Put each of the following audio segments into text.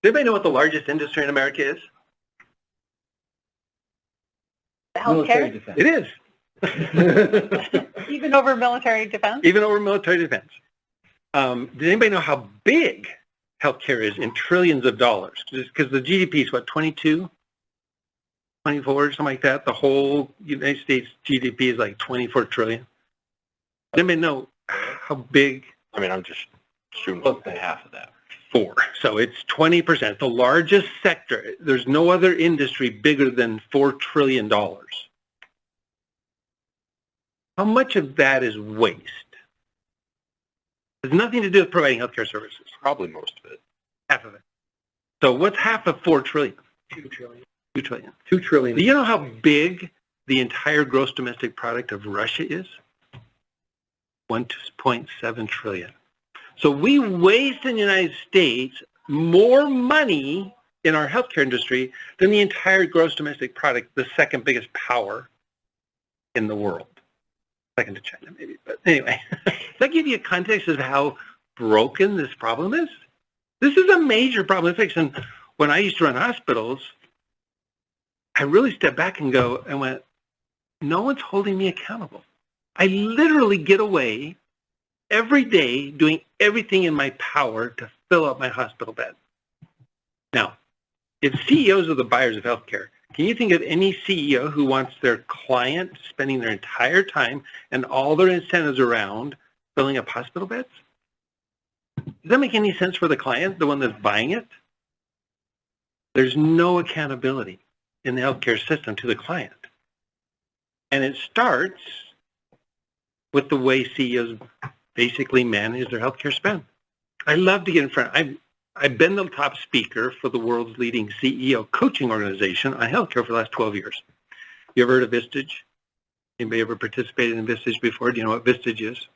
anybody know what the largest industry in America is? Military Healthcare? defense. It is. Even over military defense? Even over military defense. Does anybody know how big healthcare is in trillions of dollars? Because the GDP is what, 22, 24, something like that. The whole United States GDP is like 24 trillion. Does anybody know how big? I mean, I'm just shooting close to half of that. 4. So it's 20%. The largest sector. There's no other industry bigger than $4 trillion. How much of that is waste? It has nothing to do with providing healthcare services. Probably most of it. Half of it. So what's half of 4 trillion? 2 trillion. 2 trillion. 2 trillion. Do you know how big the entire gross domestic product of Russia is? 1.7 trillion. So we waste in the United States more money in our healthcare industry than the entire gross domestic product, the second biggest power in the world. Second to China, maybe. But anyway, does that give you a context of how broken this problem is? This is a major problem to fix. And when I used to run hospitals, I really stepped back and went, no one's holding me accountable. I literally get away every day doing everything in my power to fill up my hospital bed. Now, if CEOs are the buyers of healthcare, can you think of any CEO who wants their client spending their entire time and all their incentives around filling up hospital beds? Does that make any sense for the client, the one that's buying it? There's no accountability in the healthcare system to the client. And it starts with the way CEOs basically manage their healthcare spend. I love to get in front. I've been the top speaker for the world's leading CEO coaching organization on healthcare for the last 12 years. You ever heard of Vistage? Anybody ever participated in Vistage before? Do you know what Vistage is?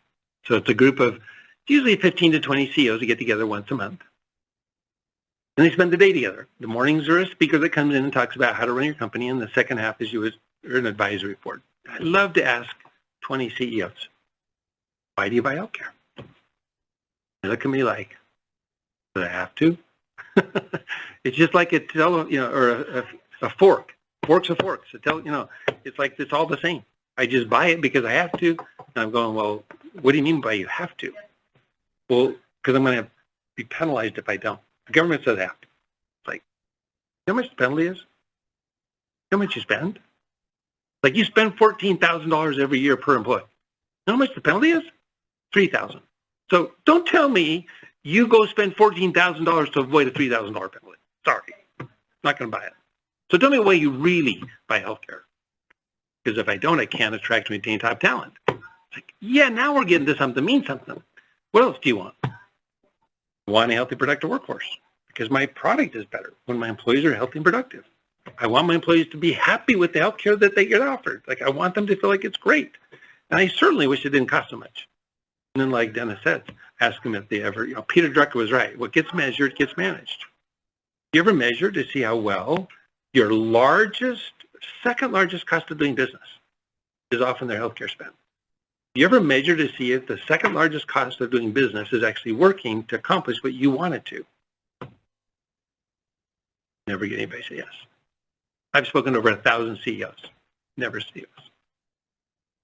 So it's a group of usually 15 to 20 CEOs that get together once a month. And they spend the day together. The mornings are a speaker that comes in and talks about how to run your company, and the second half is an advisory board. I love to ask 20 CEOs, why do you buy healthcare? They look at me like, do I have to? It's just like a fork. Fork's a fork. So it's like it's all the same. I just buy it because I have to. And I'm going, well, what do you mean by you have to? Well, because I'm going to be penalized if I don't. The government says I have to. It's like, you know how much the penalty is? You know how much you spend? Like you spend $14,000 every year per employee. You know how much the penalty is? $3,000. So don't tell me you go spend $14,000 to avoid a $3,000 penalty. Sorry, not going to buy it. So tell me why you really buy healthcare. Because if I don't, I can't attract and retain top talent. It's like, yeah, now we're getting to something, means something. What else do you want? I want a healthy, productive workforce because my product is better when my employees are healthy and productive. I want my employees to be happy with the healthcare that they get offered. Like I want them to feel like it's great. And I certainly wish it didn't cost so much. And then like Dennis said, ask them if they ever, Peter Drucker was right. What gets measured gets managed. You ever measure to see how well your second largest cost of doing business is often their healthcare spend? You ever measure to see if the second largest cost of doing business is actually working to accomplish what you want it to? Never get anybody to say yes. I've spoken to over 1,000 CEOs. Never CEOs.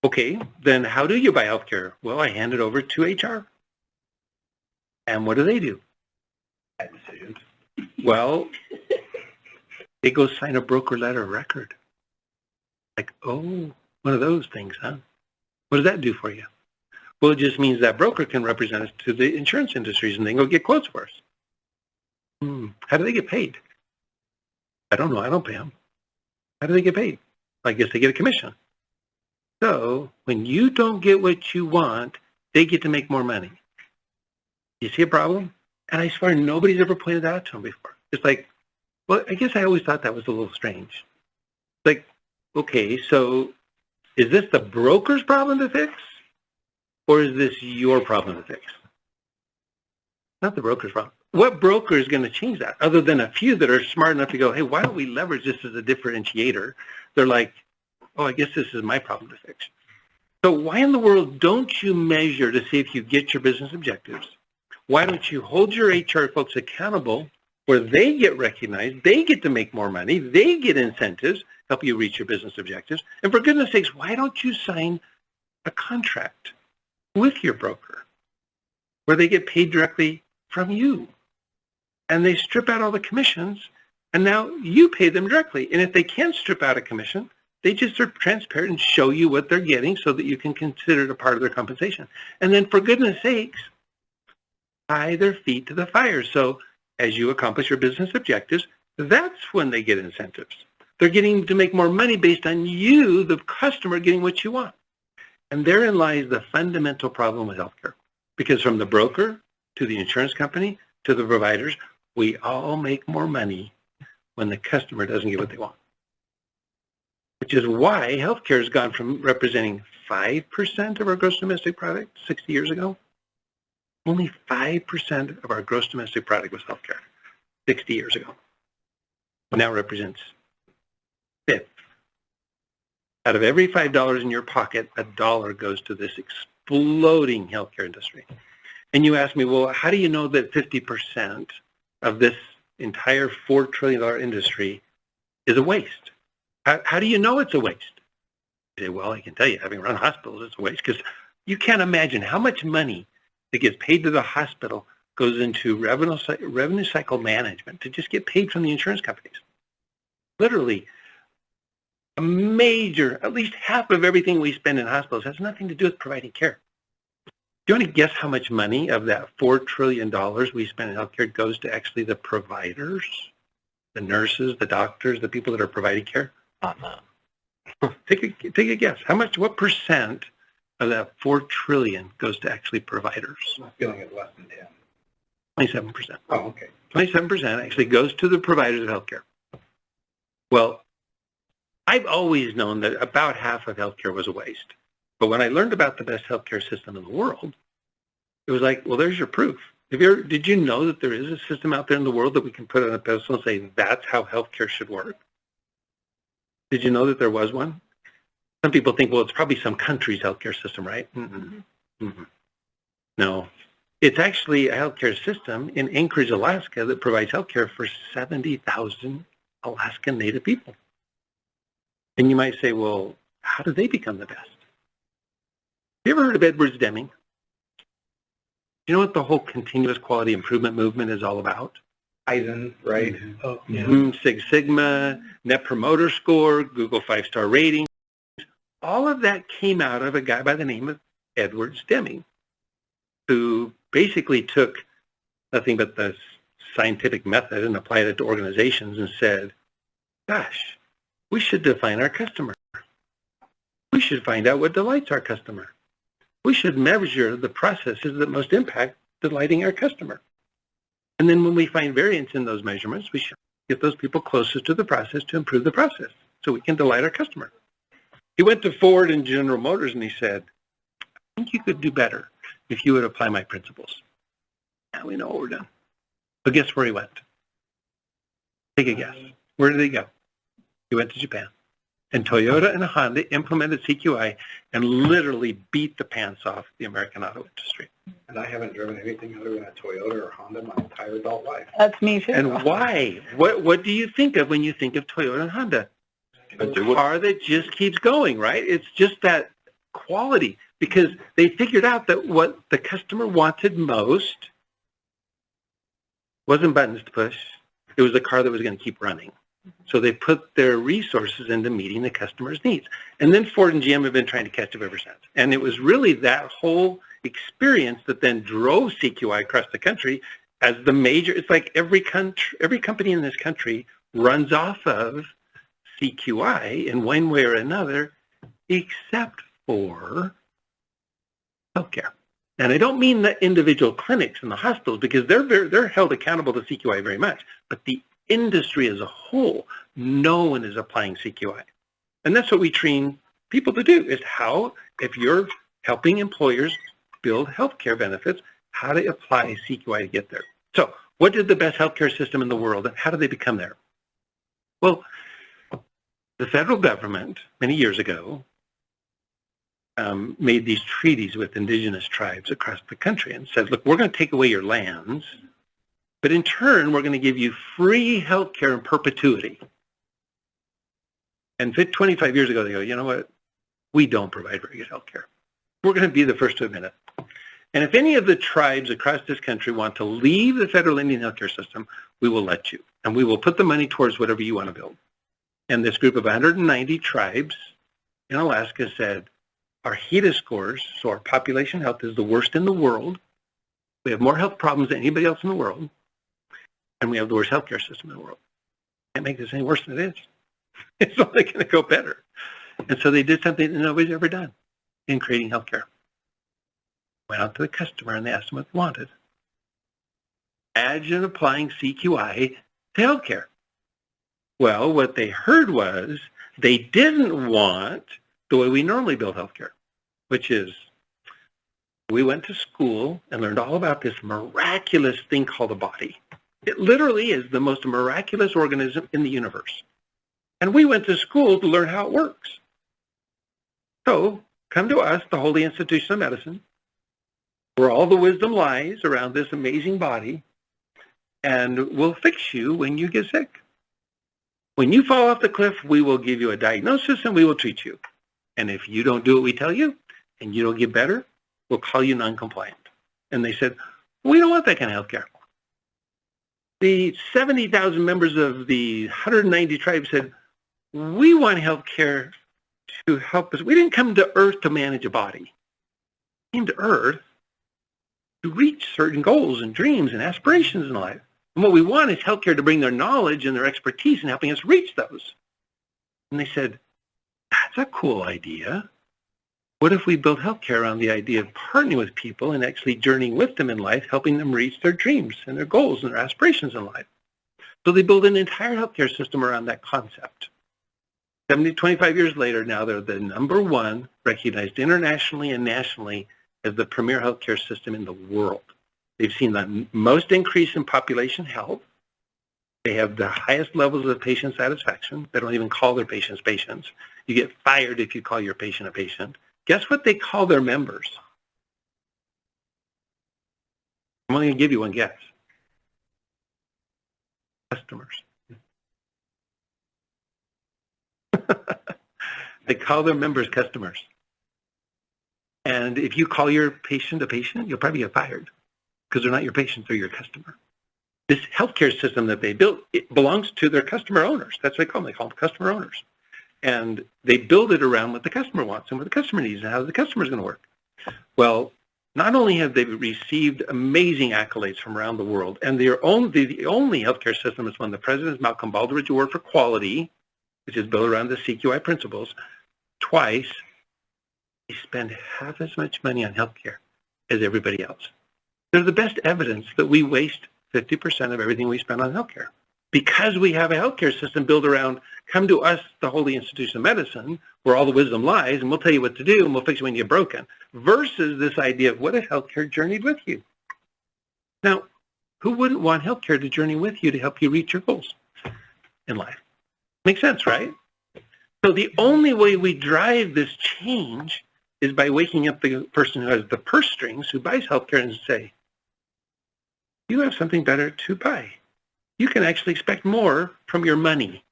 Okay, then how do you buy healthcare? Well, I hand it over to HR. And what do? Bad decisions. Well, they go sign a broker letter of record. Like, oh, one of those things, huh? What does that do for you? Well, it just means that broker can represent us to the insurance industries and they can go get quotes for us. How do they get paid? I don't know. I don't pay them. How do they get paid? I guess they get a commission. So when you don't get what you want, they get to make more money. You see a problem? And I swear nobody's ever pointed that out to them before. It's like, well, I guess I always thought that was a little strange. Like, okay, so is this the broker's problem to fix? Or is this your problem to fix? Not the broker's problem. What broker is going to change that other than a few that are smart enough to go, hey, why don't we leverage this as a differentiator? They're like, oh, I guess this is my problem to fix. So why in the world don't you measure to see if you get your business objectives? Why don't you hold your HR folks accountable where they get recognized, they get to make more money, they get incentives, help you reach your business objectives. And for goodness sakes, why don't you sign a contract with your broker where they get paid directly from you? And they strip out all the commissions, and now you pay them directly. And if they can't strip out a commission, they just are transparent and show you what they're getting so that you can consider it a part of their compensation. And then for goodness sakes, tie their feet to the fire. So as you accomplish your business objectives, that's when they get incentives. They're getting to make more money based on you, the customer, getting what you want. And therein lies the fundamental problem with healthcare. Because from the broker to the insurance company to the providers, we all make more money when the customer doesn't get what they want. Which is why healthcare has gone from representing 5% of our gross domestic product 60 years ago. Only 5% of our gross domestic product was healthcare 60 years ago. It now represents fifth. Out of every $5 in your pocket, $1 goes to this exploding healthcare industry. And you ask me, well, how do you know that 50% of this entire $4 trillion industry is a waste? How do you know it's a waste? You say, well, I can tell you, having run hospitals, it's a waste, because you can't imagine how much money that gets paid to the hospital goes into revenue cycle management to just get paid from the insurance companies. Literally, a major, at least half of everything we spend in hospitals has nothing to do with providing care. Do you want to guess how much money of that $4 trillion we spend in healthcare goes to actually the providers, the nurses, the doctors, the people that are providing care? Not none. Take a guess. What percent of that $4 trillion goes to actually providers? I'm feeling it less than 10. 27%. Oh, okay. 27% actually goes to the providers of healthcare. Well, I've always known that about half of healthcare was a waste. But when I learned about the best healthcare system in the world, it was like, well, there's your proof. Did you know that there is a system out there in the world that we can put on a pedestal and say, that's how healthcare should work? Did you know that there was one? Some people think, well, it's probably some country's healthcare system, right? No. It's actually a healthcare system in Anchorage, Alaska that provides healthcare for 70,000 Alaskan Native people. And you might say, well, how do they become the best? Have you ever heard of Edwards Deming? Do you know what the whole continuous quality improvement movement is all about? Kaizen, right? Oh, yeah. Six Sigma, Net Promoter Score, Google 5-star rating. All of that came out of a guy by the name of Edwards Deming, who basically took nothing but the scientific method and applied it to organizations and said, gosh, we should define our customer. We should find out what delights our customer. We should measure the processes that most impact delighting our customer. And then when we find variance in those measurements, we should get those people closest to the process to improve the process so we can delight our customer. He went to Ford and General Motors and he said, I think you could do better if you would apply my principles. Now we know what we're doing. But guess where he went? Take a guess. Where did he go? He went to Japan. And Toyota and Honda implemented CQI and literally beat the pants off the American auto industry. And I haven't driven anything other than a Toyota or Honda my entire adult life. That's me too. And why? What do you think of when you think of Toyota and Honda? A car that just keeps going, right? It's just that quality, because they figured out that what the customer wanted most wasn't buttons to push. It was a car that was going to keep running. So they put their resources into meeting the customer's needs. And then Ford and GM have been trying to catch up ever since. And it was really that whole experience that then drove CQI across the country as the major. It's like every company in this country runs off of CQI in one way or another, except for healthcare. And I don't mean the individual clinics and the hospitals, because they're held accountable to CQI very much. But the industry as a whole, no one is applying CQI. And that's what we train people to do, is how, if you're helping employers build healthcare benefits, how to apply CQI to get there. So what did the best healthcare system in the world, and how did they become there? Well, the federal government, many years ago, made these treaties with indigenous tribes across the country and said, look, we're going to take away your lands, But in turn, we're going to give you free health care in perpetuity. And 25 years ago, they go, you know what? We don't provide very good health care. We're going to be the first to admit it. And if any of the tribes across this country want to leave the federal Indian healthcare system, we will let you. And we will put the money towards whatever you want to build. And this group of 190 tribes in Alaska said, our HEDA scores, so our population health is the worst in the world. We have more health problems than anybody else in the world. And we have the worst healthcare system in the world. Can't make this any worse than it is. It's only going to go better. And so they did something that nobody's ever done in creating healthcare. Went out to the customer and they asked them what they wanted. Imagine applying CQI to healthcare. Well, what they heard was they didn't want the way we normally build healthcare, which is we went to school and learned all about this miraculous thing called the body. It literally is the most miraculous organism in the universe. And we went to school to learn how it works. So come to us, the Holy Institution of Medicine, where all the wisdom lies around this amazing body, and we'll fix you when you get sick. When you fall off the cliff, we will give you a diagnosis and we will treat you. And if you don't do what we tell you and you don't get better, we'll call you non-compliant. And they said, we don't want that kind of health care. The 70,000 members of the 190 tribes said, we want health care to help us. We didn't come to Earth to manage a body. We came to Earth to reach certain goals and dreams and aspirations in life. And what we want is healthcare to bring their knowledge and their expertise in helping us reach those. And they said, that's a cool idea. What if we build healthcare around the idea of partnering with people and actually journeying with them in life, helping them reach their dreams and their goals and their aspirations in life? So they built an entire healthcare system around that concept. 25 years later, now they're the #1 recognized internationally and nationally as the premier healthcare system in the world. They've seen the most increase in population health. They have the highest levels of patient satisfaction. They don't even call their patients patients. You get fired if you call your patient a patient. Guess what they call their members? I'm only going to give you one guess. Customers. They call their members customers. And if you call your patient a patient, you'll probably get fired because they're not your patient, they're your customer. This healthcare system that they built, it belongs to their customer owners. That's what they call them. They call them customer owners. And they build it around what the customer wants and what the customer needs and how the customer is going to work. Well, not only have they received amazing accolades from around the world, and the only healthcare system is one the President's Malcolm Baldrige Award for Quality, which is built around the CQI principles, twice, they spend half as much money on healthcare as everybody else. They're the best evidence that we waste 50% of everything we spend on healthcare. Because we have a healthcare system built around, come to us, the Holy Institution of Medicine, where all the wisdom lies, and we'll tell you what to do, and we'll fix it when you get broken, versus this idea of what if healthcare journeyed with you? Now, who wouldn't want healthcare to journey with you to help you reach your goals in life? Makes sense, right? So the only way we drive this change is by waking up the person who has the purse strings, who buys healthcare, and say, you have something better to buy. You can actually expect more from your money.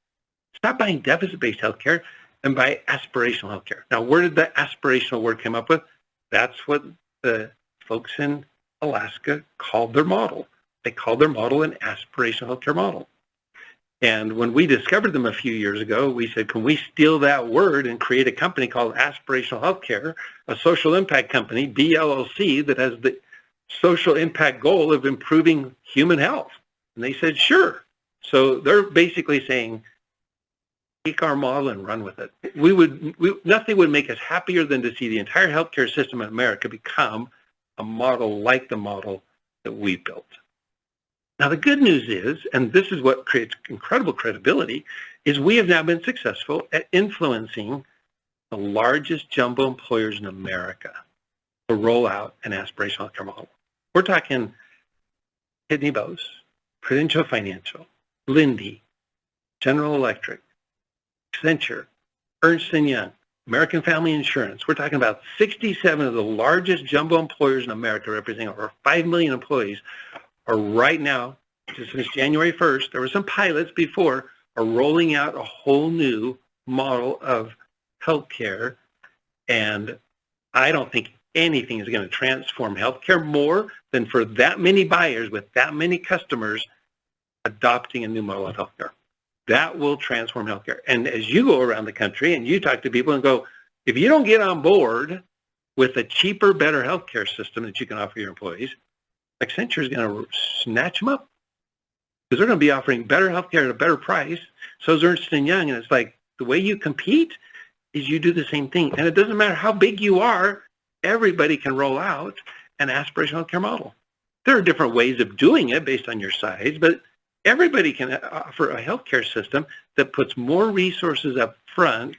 Stop buying deficit-based healthcare and buy aspirational healthcare. Now, where did the aspirational word come up with? That's what the folks in Alaska called their model. They called their model an aspirational healthcare model. And when we discovered them a few years ago, we said, can we steal that word and create a company called Aspirational Healthcare, a social impact company, BLLC, that has the social impact goal of improving human health? And they said, sure. So they're basically saying, take our model and run with it. Nothing would make us happier than to see the entire healthcare system in America become a model like the model that we built. Now, the good news is, and this is what creates incredible credibility, is we have now been successful at influencing the largest jumbo employers in America to roll out an aspirational healthcare model. We're talking Pitney Bowes, Prudential Financial, Lindy, General Electric, Accenture, Ernst & Young, American Family Insurance. We're talking about 67 of the largest jumbo employers in America, representing over 5 million employees, are right now just since January 1st, there were some pilots before, are rolling out a whole new model of healthcare. And I don't think anything is going to transform healthcare more than for that many buyers with that many customers adopting a new model of healthcare. That will transform healthcare. And as you go around the country and you talk to people and go, if you don't get on board with a cheaper, better healthcare system that you can offer your employees, Accenture is going to snatch them up because they're going to be offering better healthcare at a better price. So is Ernst & Young. And it's like the way you compete is you do the same thing. And it doesn't matter how big you are, everybody can roll out an aspirational healthcare model. There are different ways of doing it based on your size, but everybody can offer a healthcare system that puts more resources up front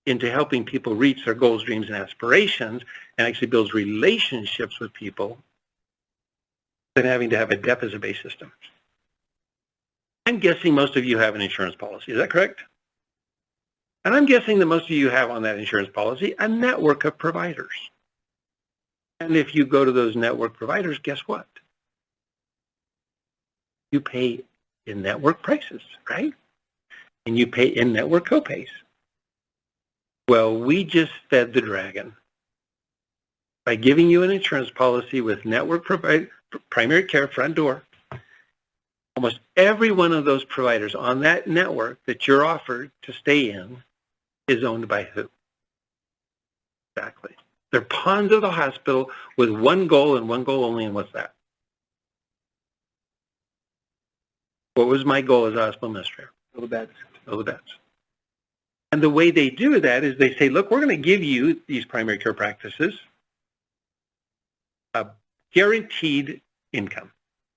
into helping people reach their goals, dreams, and aspirations, and actually builds relationships with people than having to have a deficit-based system. I'm guessing most of you have an insurance policy. Is that correct? And I'm guessing that most of you have on that insurance policy a network of providers. And if you go to those network providers, guess what? You pay in-network prices, right? And you pay in-network copays. Well, we just fed the dragon by giving you an insurance policy with network primary care front door. Almost every one of those providers on that network that you're offered to stay in is owned by who? Exactly. They're pawns of the hospital with one goal and one goal only, and what's that? What was my goal as a hospital administrator? Fill the beds. Fill the beds. And the way they do that is they say, look, we're going to give you these primary care practices a guaranteed income.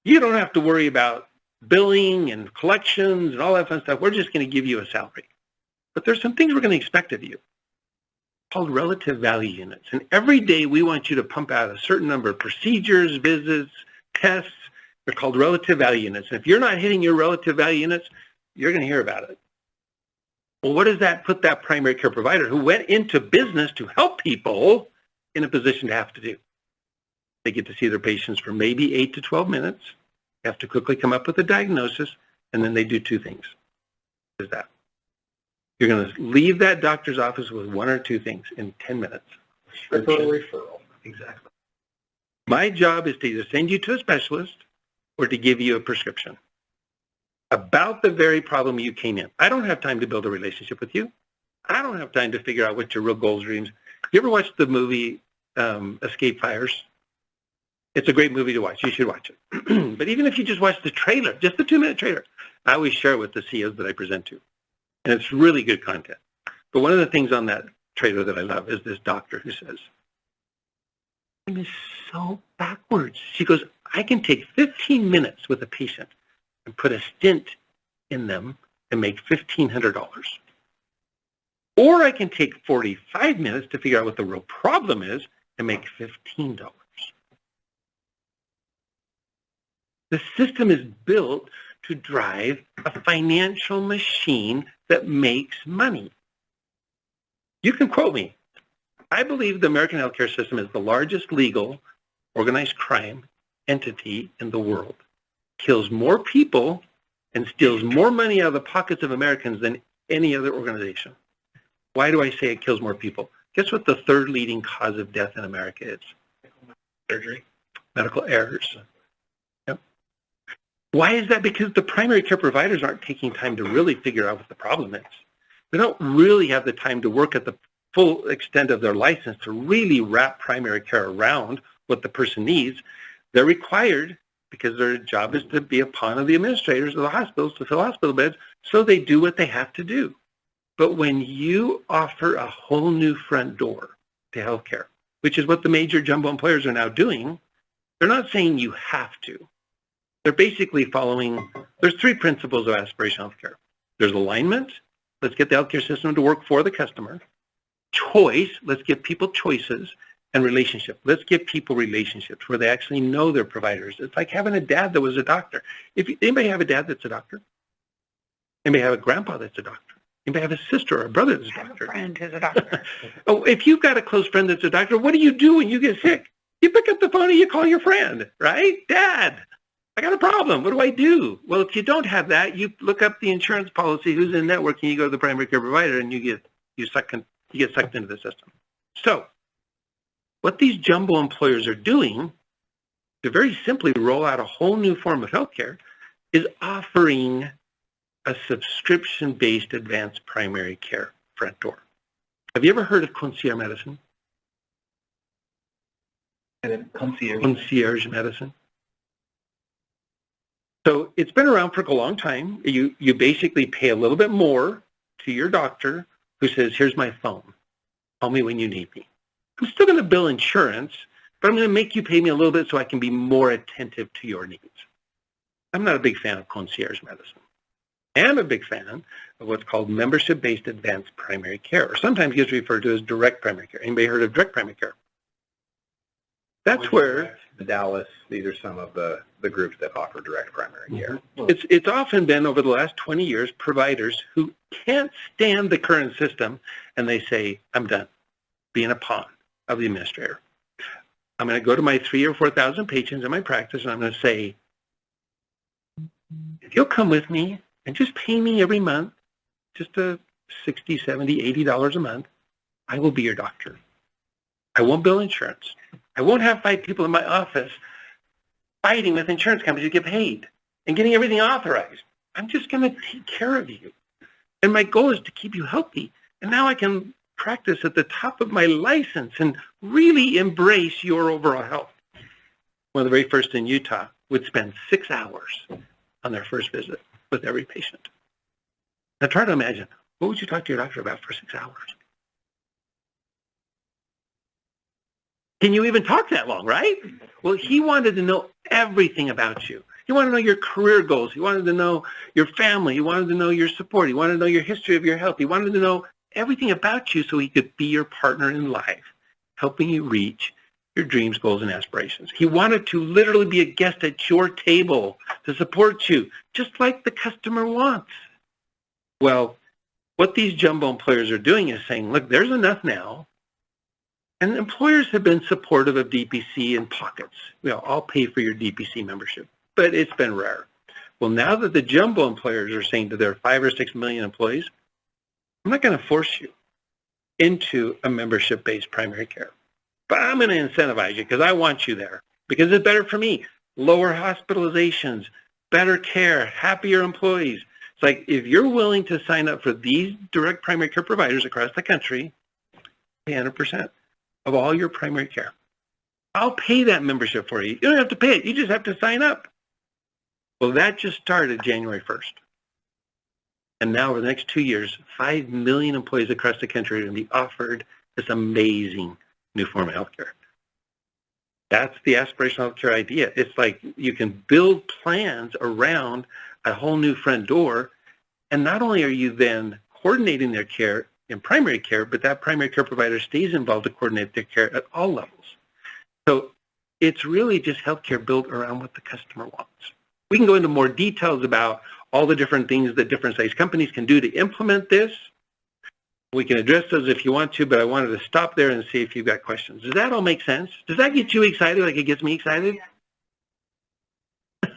You don't have to worry about billing and collections and all that fun stuff. We're just going to give you a salary. But there's some things we're going to expect of you called relative value units. And every day we want you to pump out a certain number of procedures, visits, tests. They're called relative value units. And if you're not hitting your relative value units, you're going to hear about it. Well, what does that put that primary care provider who went into business to help people in a position to have to do? They get to see their patients for maybe 8 to 12 minutes. They have to quickly come up with a diagnosis, and then they do two things. What is that? You're going to leave that doctor's office with one or two things in 10 minutes. Referral. Exactly. My job is to either send you to a specialist or to give you a prescription about the very problem you came in. I don't have time to build a relationship with you. I don't have time to figure out what your real goals, dreams. You ever watched the movie Escape Fires? It's a great movie to watch. You should watch it. But even if you just watch the trailer, just the 2-minute trailer, I always share it with the CEOs that I present to. And it's really good content. But one of the things on that trailer that I love is this doctor who says, "Time is so backwards." She goes, "I can take 15 minutes with a patient and put a stent in them and make $1,500. Or I can take 45 minutes to figure out what the real problem is and make $15. The system is built to drive a financial machine that makes money. You can quote me. I believe the American healthcare system is the largest legal organized crime entity in the world. Kills more people and steals more money out of the pockets of Americans than any other organization. Why do I say it kills more people? Guess what the third leading cause of death in America is? Surgery. Medical errors. Yep. Why is that? Because the primary care providers aren't taking time to really figure out what the problem is. They don't really have the time to work at the full extent of their license to really wrap primary care around what the person needs. They're required, because their job is to be a pawn of the administrators of the hospitals to fill hospital beds, so they do what they have to do. But when you offer a whole new front door to healthcare, which is what the major jumbo employers are now doing, they're not saying you have to. They're basically following, there's 3 principles of aspirational healthcare. There's alignment, let's get the healthcare system to work for the customer. Choice, let's give people choices. And relationship. Let's give people relationships where they actually know their providers. It's like having a dad that was a doctor. If anybody have a dad that's a doctor? Anybody have a grandpa that's a doctor? Anybody have a sister or a brother that's a doctor? I have a friend who's a doctor. Oh, if you've got a close friend that's a doctor, what do you do when you get sick? You pick up the phone and you call your friend, right? Dad. I got a problem. What do I do? Well, if you don't have that, you look up the insurance policy, who's in network, and you go to the primary care provider, and you get sucked into the system. So what these jumbo employers are doing to very simply roll out a whole new form of healthcare is offering a subscription-based advanced primary care front door. Have you ever heard of concierge medicine? Concierge medicine. So it's been around for a long time. You basically pay a little bit more to your doctor who says, here's my phone. Call me when you need me. I'm still going to bill insurance, but I'm going to make you pay me a little bit so I can be more attentive to your needs. I'm not a big fan of concierge medicine. I am a big fan of what's called membership-based advanced primary care, or sometimes gets referred to as direct primary care. Anybody heard of direct primary care? That's where Dallas, these are some of the groups that offer direct primary care. it's often been over the last 20 years providers who can't stand the current system, and they say, I'm done being a pawn of the administrator. I'm going to go to my 3,000 or 4,000 patients in my practice, and I'm going to say, if you'll come with me and just pay me every month, just $60, $70, $80 a month, I will be your doctor. I won't bill insurance. I won't have 5 people in my office fighting with insurance companies to get paid and getting everything authorized. I'm just going to take care of you. And my goal is to keep you healthy. And now I can practice at the top of my license and really embrace your overall health. One of the very first in Utah would spend 6 hours on their first visit with every patient. Now try to imagine, what would you talk to your doctor about for 6 hours? Can you even talk that long, right? Well, he wanted to know everything about you. He wanted to know your career goals. He wanted to know your family. He wanted to know your support. He wanted to know your history of your health. He wanted to know everything about you so he could be your partner in life, helping you reach your dreams, goals, and aspirations. He wanted to literally be a guest at your table to support you, just like the customer wants. Well, what these jumbo employers are doing is saying, look, there's enough now. And employers have been supportive of DPC in pockets. I'll pay for your DPC membership, but it's been rare. Well, now that the jumbo employers are saying to their 5 or 6 million employees, I'm not going to force you into a membership-based primary care, but I'm going to incentivize you because I want you there, because it's better for me. Lower hospitalizations, better care, happier employees. It's like, if you're willing to sign up for these direct primary care providers across the country, pay 100% of all your primary care. I'll pay that membership for you. You don't have to pay it. You just have to sign up. Well, that just started January 1st. And now over the next 2 years, 5 million employees across the country are going to be offered this amazing new form of healthcare. That's the aspirational healthcare idea. It's like you can build plans around a whole new front door, and not only are you then coordinating their care in primary care, but that primary care provider stays involved to coordinate their care at all levels. So it's really just healthcare built around what the customer wants. We can go into more details about all the different things that different size companies can do to implement this. We can address those if you want to, but I wanted to stop there and see if you've got questions. Does that all make sense? Does that get you excited like it gets me excited?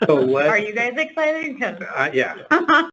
So Are you guys excited? 'Cause yeah.